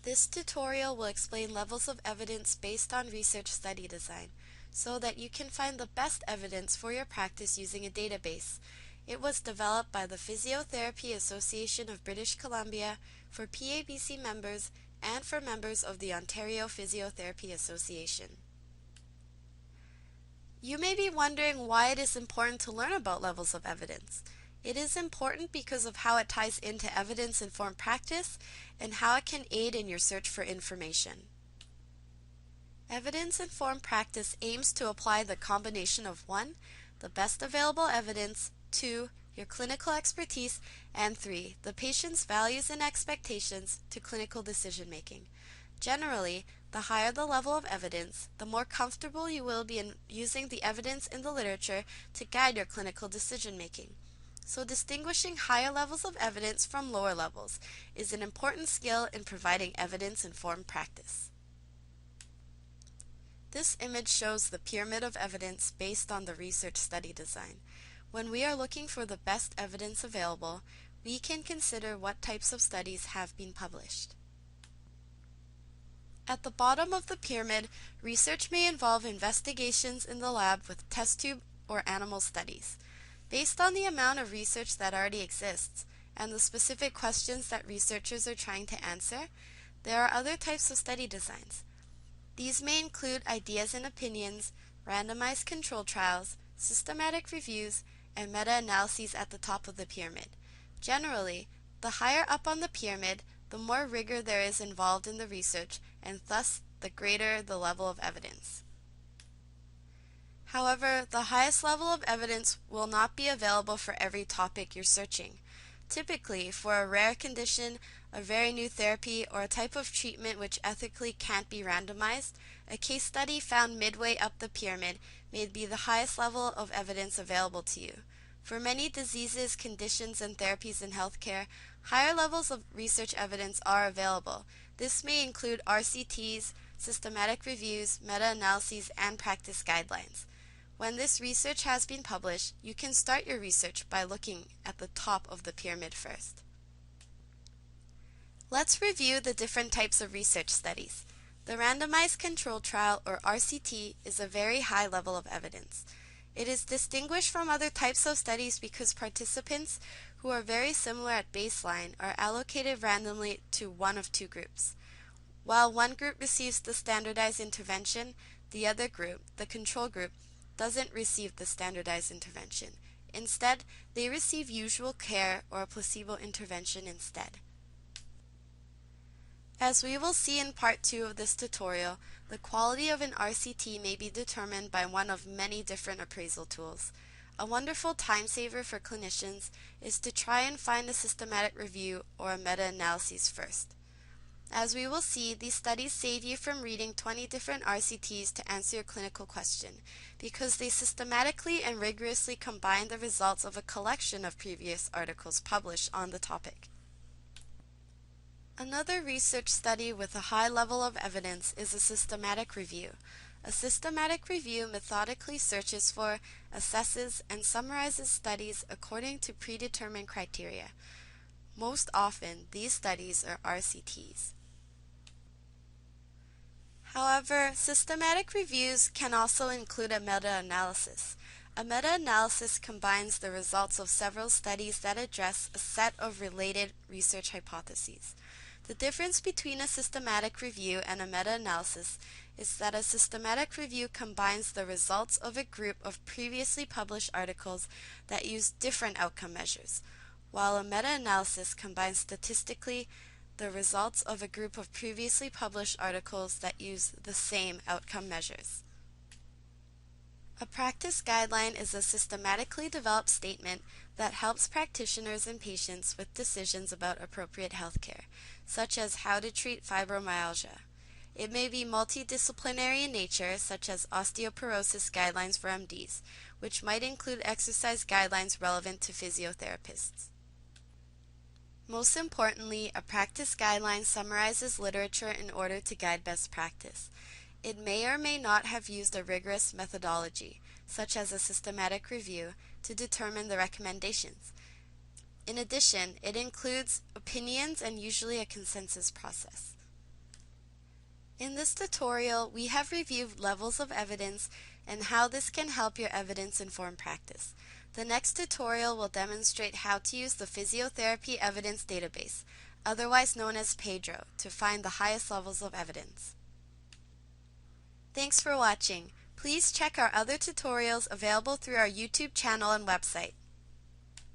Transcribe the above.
This tutorial will explain levels of evidence based on research study design, so that you can find the best evidence for your practice using a database. It was developed by the Physiotherapy Association of British Columbia for PABC members and for members of the Ontario Physiotherapy Association. You may be wondering why it is important to learn about levels of evidence. It is important because of how it ties into evidence-informed practice and how it can aid in your search for information. Evidence-informed practice aims to apply the combination of 1. The best available evidence, 2. Your clinical expertise, and 3. The patient's values and expectations to clinical decision-making. Generally, the higher the level of evidence, the more comfortable you will be in using the evidence in the literature to guide your clinical decision-making. So distinguishing higher levels of evidence from lower levels is an important skill in providing evidence-informed practice. This image shows the pyramid of evidence based on the research study design. When we are looking for the best evidence available, we can consider what types of studies have been published. At the bottom of the pyramid, research may involve investigations in the lab with test tube or animal studies. Based on the amount of research that already exists and the specific questions that researchers are trying to answer, there are other types of study designs. These may include ideas and opinions, randomized control trials, systematic reviews, and meta-analyses at the top of the pyramid. Generally, the higher up on the pyramid, the more rigor there is involved in the research, and thus the greater the level of evidence. However, the highest level of evidence will not be available for every topic you're searching. Typically, for a rare condition, a very new therapy, or a type of treatment which ethically can't be randomized, a case study found midway up the pyramid may be the highest level of evidence available to you. For many diseases, conditions, and therapies in healthcare, higher levels of research evidence are available. This may include RCTs, systematic reviews, meta-analyses, and practice guidelines. When this research has been published, you can start your research by looking at the top of the pyramid first. Let's review the different types of research studies. The randomized control trial, or RCT, is a very high level of evidence. It is distinguished from other types of studies because participants who are very similar at baseline are allocated randomly to one of two groups. While one group receives the standardized intervention, the other group, the control group, doesn't receive the standardized intervention. Instead, they receive usual care or a placebo intervention instead. As we will see in part 2 of this tutorial, the quality of an RCT may be determined by one of many different appraisal tools. A wonderful time saver for clinicians is to try and find a systematic review or a meta-analysis first. As we will see, these studies save you from reading 20 different RCTs to answer your clinical question, because they systematically and rigorously combine the results of a collection of previous articles published on the topic. Another research study with a high level of evidence is a systematic review. A systematic review methodically searches for, assesses, and summarizes studies according to predetermined criteria. Most often, these studies are RCTs. However, systematic reviews can also include a meta-analysis. A meta-analysis combines the results of several studies that address a set of related research hypotheses. The difference between a systematic review and a meta-analysis is that a systematic review combines the results of a group of previously published articles that use different outcome measures, while a meta-analysis combines statistically the results of a group of previously published articles that use the same outcome measures. A practice guideline is a systematically developed statement that helps practitioners and patients with decisions about appropriate healthcare, such as how to treat fibromyalgia. It may be multidisciplinary in nature, such as osteoporosis guidelines for MDs, which might include exercise guidelines relevant to physiotherapists. Most importantly, a practice guideline summarizes literature in order to guide best practice. It may or may not have used a rigorous methodology, such as a systematic review, to determine the recommendations. In addition, it includes opinions and usually a consensus process. In this tutorial, we have reviewed levels of evidence and how this can help your evidence-informed practice. The next tutorial will demonstrate how to use the Physiotherapy Evidence Database, otherwise known as PEDRO, to find the highest levels of evidence. Thanks for watching. Please check our other tutorials available through our YouTube channel and website.